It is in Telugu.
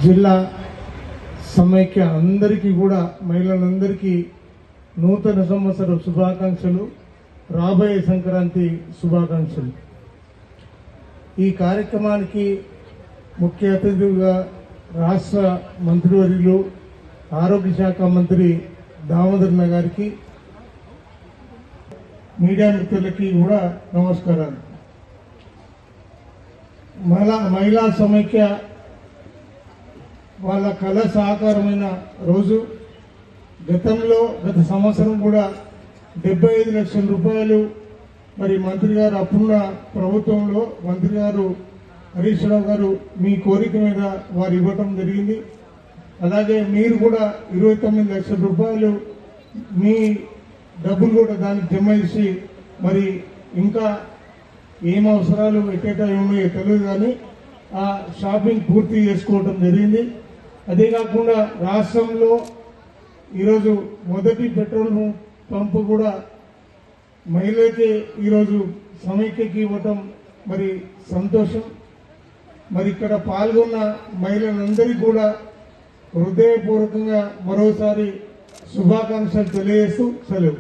జిల్లా సమైక్య అందరికీ కూడా మహిళలందరికీ నూతన సంవత్సర శుభాకాంక్షలు, రాబోయే సంక్రాంతి శుభాకాంక్షలు. ఈ కార్యక్రమానికి ముఖ్య అతిథిగా రాష్ట్ర మంత్రివర్యులు ఆరోగ్య శాఖ మంత్రి దామోదరన్న గారికి, మీడియా మిత్రులకి కూడా నమస్కారాలు. మహిళా సమైక్య వాళ్ళ కళ సాకారమైన రోజు. గత సంవత్సరం కూడా 75 లక్షల రూపాయలు మరి మంత్రి గారు అప్పుడున్న ప్రభుత్వంలో మంత్రి గారు హరీష్ రావు గారు మీ కోరిక మీద వారు ఇవ్వటం జరిగింది. అలాగే మీరు కూడా 29 లక్షల రూపాయలు మీ డబ్బులు కూడా దానికి జమ చేసి మరి ఇంకా ఏం అవసరాలు ఎట్టేటా ఉన్నాయో తెలియదు కానీ ఆ షాపింగ్ పూర్తి చేసుకోవడం జరిగింది. అదే కాకుండా రాష్ట్రంలో ఈరోజు మొదటి పెట్రోల్ పంపు కూడా మహిళలకి ఈరోజు సమైక్యకి ఇవ్వటం మరి సంతోషం. మరి ఇక్కడ పాల్గొన్న మహిళలందరికీ కూడా హృదయపూర్వకంగా మరోసారి శుభాకాంక్షలు తెలియజేస్తూ సెలవు.